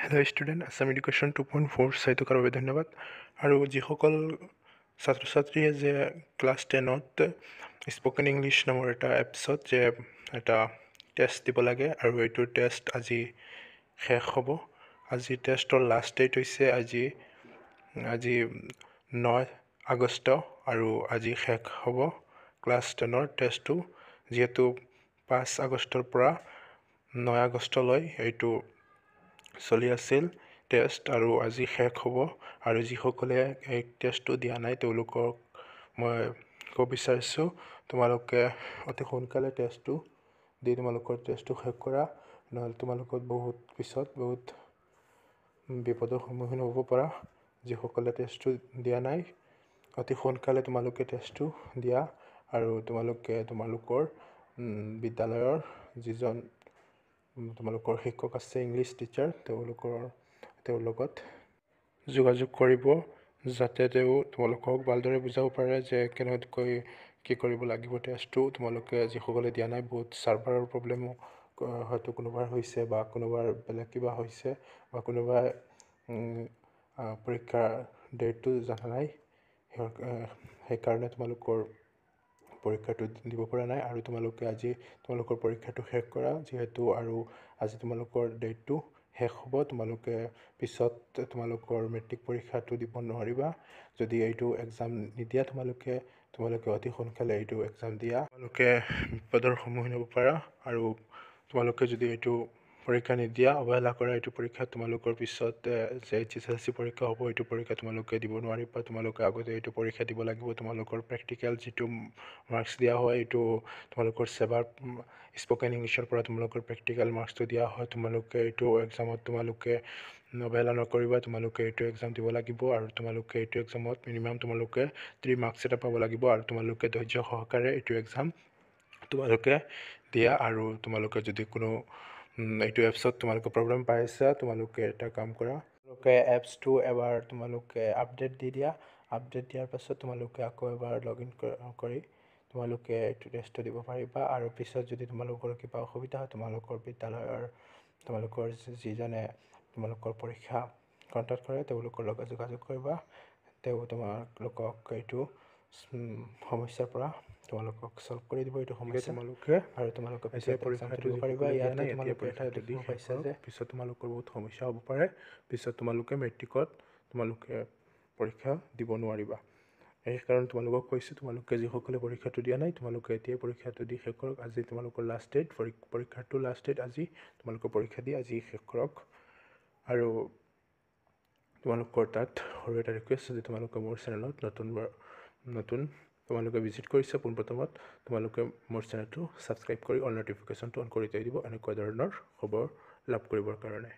Hello' student, Assam education 2.4 চাই থকাৰ বাবে ধন্যবাদ। আৰু যিসকল ছাত্ৰ ছাত্ৰীয়ে যে ক্লাছ 10ত স্পকেন ইংলিছ নামৰ এটা এপছত যে এটা টেষ্ট দিব লাগে আৰু এইটোৰ টেষ্ট আজি শেষ হ'ব। আজি টেষ্টৰ লাষ্ট ডেট হৈছে আজি 9 আগষ্ট আৰু আজি শেষ হ'ব ক্লাছ 10ৰ টেষ্টটো। যিহেতু 5 আগষ্টৰ পৰা 9 আগষ্টলৈ এইটো চলি আছিল টেষ্ট আৰু আজি শেষ হ'ব। আৰু যিসকলে এই টেষ্টটো দিয়া নাই তেওঁলোকক মই ক'ব বিচাৰিছোঁ, তোমালোকে অতি সোনকালে টেষ্টটো দি তোমালোকৰ টেষ্টটো শেষ কৰা, নহ'লে তোমালোকৰ পিছত বহুত বিপদৰ সন্মুখীন হ'ব পাৰা। যিসকলে টেষ্টটো দিয়া নাই অতি সোনকালে তোমালোকে টেষ্টটো দিয়া আৰু তোমালোকে তোমালোকৰ বিদ্যালয়ৰ যিজন তোমালোকৰ শিক্ষক আছে ইংলিছ টিচাৰ তেওঁৰ লগত যোগাযোগ কৰিব, যাতে তেওঁ তোমালোকক ভালদৰে বুজাব পাৰে যে কেনেকৈ কি কৰিব লাগিব টেষ্টটো। তোমালোকে যিসকলে দিয়া নাই বহুত ছাৰ্ভাৰৰ প্ৰব্লেমো হয়তো কোনোবাৰ হৈছে বা কোনোবাৰ বেলেগ কিবা হৈছে বা কোনোবাই পৰীক্ষাৰ ডেটটো জনা নাই, সেইকাৰণে তোমালোকৰ পৰীক্ষাটো দিব পৰা নাই। আৰু তোমালোকে আজি তোমালোকৰ পৰীক্ষাটো শেষ কৰা, যিহেতু আৰু আজি তোমালোকৰ ডেটটো শেষ হ'ব। তোমালোকে পিছত তোমালোকৰ মেট্ৰিক পৰীক্ষাটো দিব নোৱাৰিবা যদি এইটো এক্সাম নিদিয়া। তোমালোকে অতি সোনকালে এইটো এক্সাম দিয়া, তোমালোকে বিপদৰ সন্মুখীন হ'ব পাৰা। আৰু তোমালোকে যদি এইটো পৰীক্ষা নিদিয়া, অৱহেলা কৰা এইটো পৰীক্ষা, তোমালোকৰ পিছত যে HSLC পৰীক্ষা হ'ব এইটো পৰীক্ষা তোমালোকে দিব নোৱাৰিবা। তোমালোকে আগতে এইটো পৰীক্ষা দিব লাগিব। তোমালোকৰ প্ৰেক্টিকেল যিটো মাৰ্কছ দিয়া হয়, এইটো তোমালোকৰ চেবাৰ স্পকেন ইংলিছৰ পৰা তোমালোকৰ প্ৰেক্টিকেল মাৰ্কছটো দিয়া হয়। তোমালোকে এইটো এক্সামত তোমালোকে অৱহেলা নকৰিবা, তোমালোকে এইটো এক্সাম দিব লাগিব। আৰু তোমালোকে এইটো এক্সামত মিনিমাম তোমালোকে 3 মাৰ্কছ এটা পাব লাগিব। আৰু তোমালোকে ধৈৰ্য সহকাৰে এইটো এক্সাম তোমালোকে দিয়া। আৰু তোমালোকে যদি কোনো এইটো এপছত তোমালোকে প্ৰব্লেম পাইছা, তোমালোকে এটা কাম কৰা, তোমালোকে এপছটো এবাৰ তোমালোকে আপডেট দি দিয়া। আপডেট দিয়াৰ পাছত তোমালোকে আকৌ এবাৰ লগ ইন কৰি তোমালোকে এইটো টেষ্টটো দিব পাৰিবা। আৰু পিছত যদি তোমালোকৰ কিবা অসুবিধা হয়, তোমালোকৰ বিদ্যালয়ৰ তোমালোকৰ যিজনে তোমালোকৰ পৰীক্ষা কণ্টেক্ট কৰে তেওঁলোকৰ লগত যোগাযোগ কৰিবা। তেওঁ তোমালোকক এইটো সমস্যাৰ পৰা তোমালোকক ছল্ভ কৰি দিব এইটো সমস্যা। আৰু তোমালোকে পিছত পৰীক্ষাটো দিব পাৰিবা। ইয়াতে তোমালোকে এটা দেখিব পাইছা যে পিছত তোমালোকৰ বহুত সমস্যা হ'ব পাৰে। পিছত তোমালোকে মেট্ৰিকত তোমালোকে পৰীক্ষা দিব নোৱাৰিবা। সেইকাৰণে তোমালোকক কৈছোঁ, তোমালোকে যিসকলে পৰীক্ষাটো দিয়া নাই তোমালোকে এতিয়াই পৰীক্ষাটো দি শেষ কৰক। আজি তোমালোকৰ লাষ্ট ডেট, পৰীক্ষাটো লাষ্ট ডেট আজি। তোমালোকৰ পৰীক্ষা দি আজি শেষ কৰক। আৰু তোমালোকৰ তাত সৰু এটা ৰিকুৱেষ্ট, যদি তোমালোকে মোৰ চেনেলত নতুন তোমালোকে ভিজিট কৰিছা পোনপ্ৰথমত, তোমালোকে মোৰ চেনেলটো ছাবস্ক্ৰাইব কৰি অল ন'টিফিকেশ্যনটো অন কৰি থৈ দিব এনেকুৱা ধৰণৰ খবৰ লাভ কৰিবৰ কাৰণে।